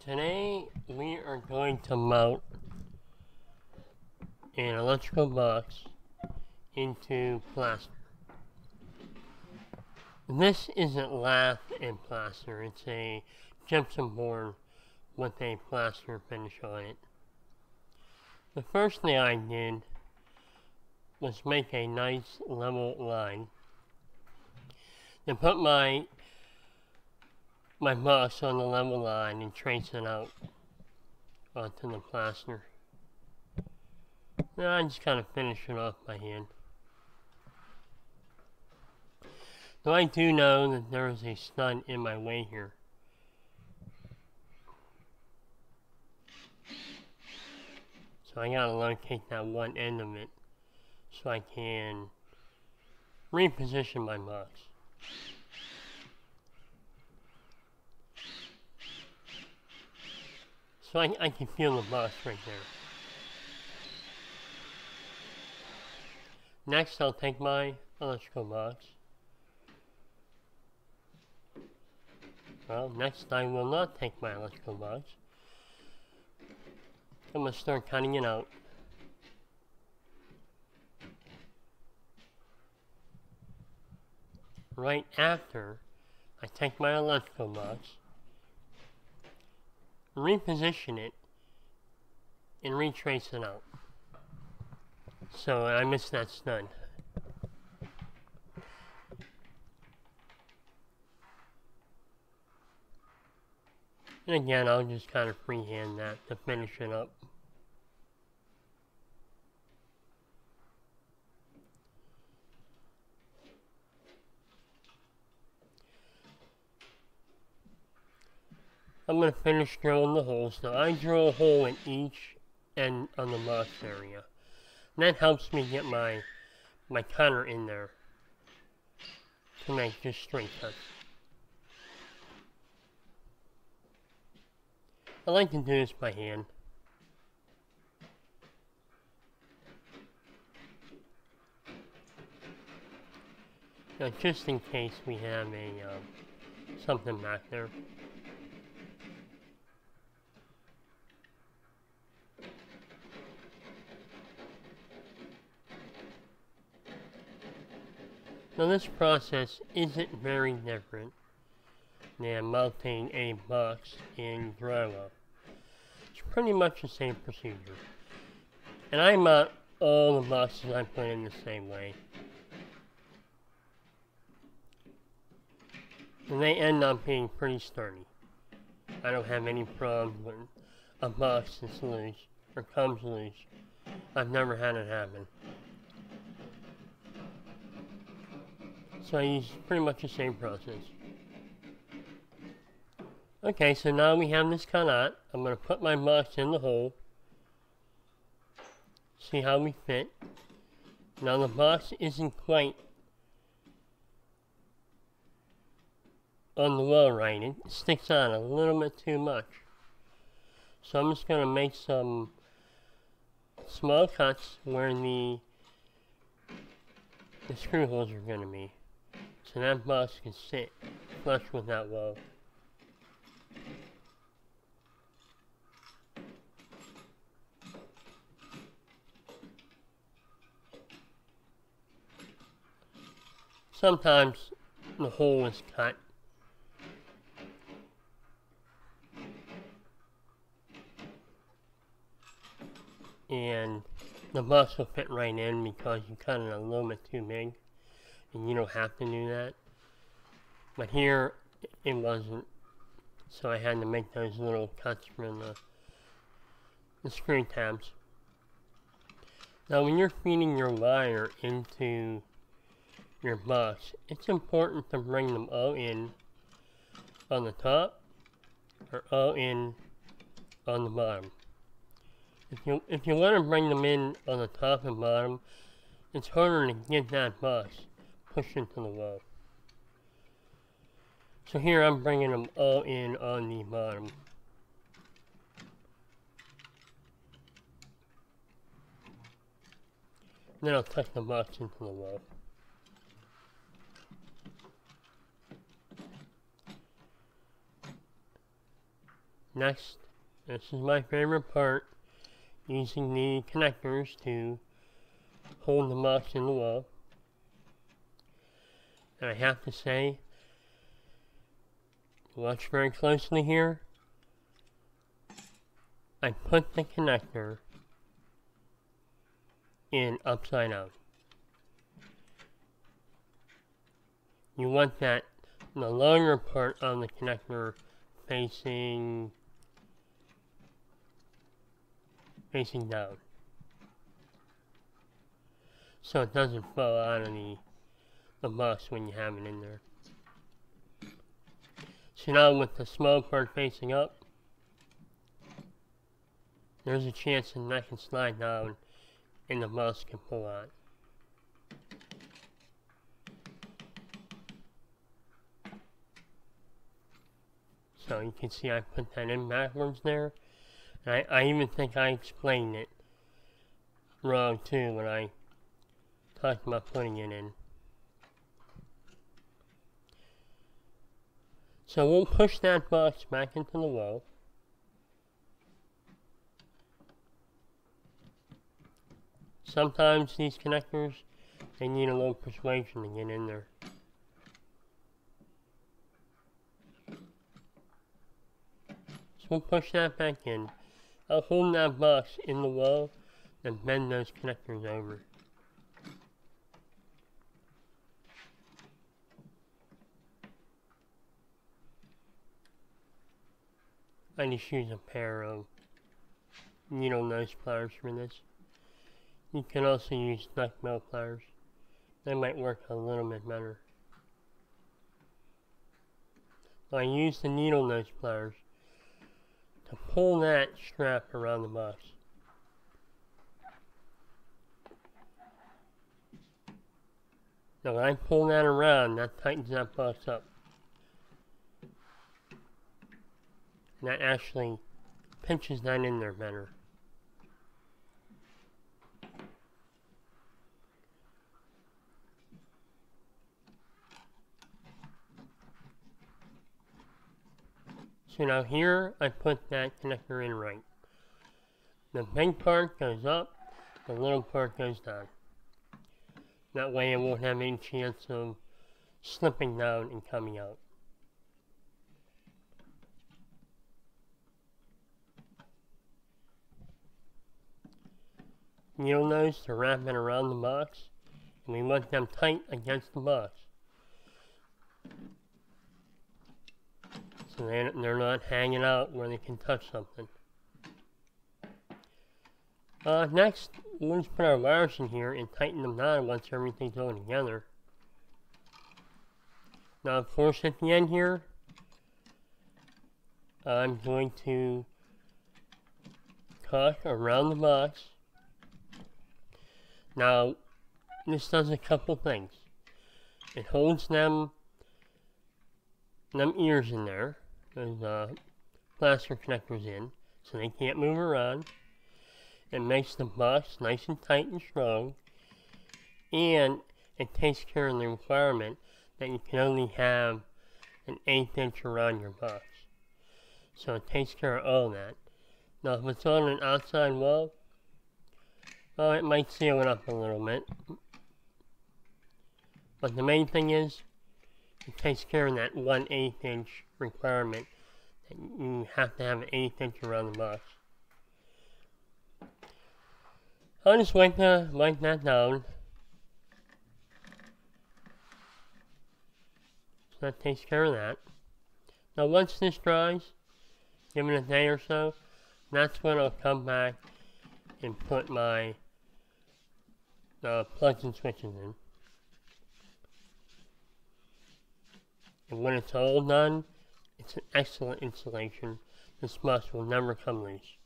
Today we are going to mount an electrical box into Plaster. This isn't lath and plaster, it's a gypsum board with a plaster finish on it. The first thing I did was make a nice level line. Then put my box on the level line and trace it out onto the plaster. Then I just kind of finish it off by hand. Though I do know that there is a stud in my way here. So I gotta locate that one end of it so I can reposition my box. So I can feel the box right there. Next, I'll take my electrical box. Well, next I will not take my electrical box. I'm going to start cutting it out. Right after I take my electrical box, reposition it, and retrace it out. So I missed that stud. And again, I'll just kind of freehand that to finish it up. I'm going to finish drilling the holes. So I drill a hole in each end on the box area. And that helps me get my cutter in there to make just straight cuts. I like to do this by hand. Now, just in case we have a something back there. Now, this process isn't very different than mounting a box in drywall. It's pretty much the same procedure. And I mount all the boxes I put in the same way. And they end up being pretty sturdy. I don't have any problems when a box is loose or comes loose. I've never had it happen. So I use pretty much the same process. Okay, so now we have this cut out. I'm going to put my box in the hole. See how we fit. Now the box isn't quite on the wall right. It sticks out a little bit too much. So I'm just going to make some small cuts where the screw holes are going to be. So that box can sit flush with that wall. Sometimes the hole is cut. And the box will fit right in because you cut it a little bit too big. And you don't have to do that. But here, it wasn't. So I had to make those little cuts for the screw tabs. Now when you're feeding your wire into your box, it's important to bring them all in on the top or all in on the bottom. If you want to bring them in on the top and bottom, it's harder to get that box pushed into the wall. So here I'm bringing them all in on the bottom. Then I'll tuck the box into the wall. Next, this is my favorite part, using the connectors to hold the box in the wall. And I have to say, watch very closely here. I put the connector in upside down. You want the longer part of the connector facing down, so it doesn't fall out of the box when you have it in there. So now with the small part facing up, there's a chance that I can slide down and the box can pull out. So you can see I put that in backwards there. And I even think I explained it wrong too when I talked about putting it in. So we'll push that box back into the wall. Sometimes these connectors, they need a little persuasion to get in there. So we'll push that back in. I'll hold that box in the wall and bend those connectors over. I just use a pair of needle nose pliers for this. You can also use duckbill pliers. They might work a little bit better. I use the needle nose pliers to pull that strap around the box. Now when I pull that around, that tightens that box up. And that actually pinches that in there better. So now here, I put that connector in right. The big part goes up, the little part goes down. That way it won't have any chance of slipping down and coming out. Needle nose to wrap it around the box, and we want them tight against the box. So they're not hanging out where they can touch something. Next, we'll just put our wires in here and tighten them down once everything's all together. Now, of course, at the end here, I'm going to caulk around the box. Now, this does a couple things. It holds them ears in there. There's plaster connectors in, so they can't move around. It makes the box nice and tight and strong, and it takes care of the requirement that you can only have an 1/8 inch around your box. So it takes care of all that. Now if it's on an outside wall, well, it might seal it up a little bit. But the main thing is, it takes care of that 1/8 inch requirement that you have to have an 1/8 inch around the box. I'll just wipe that down. So that takes care of that. Now once this dries, give it a day or so, that's when I'll come back and put my plugs and switches in. And when it's all done, it's an excellent installation. This box will never come loose.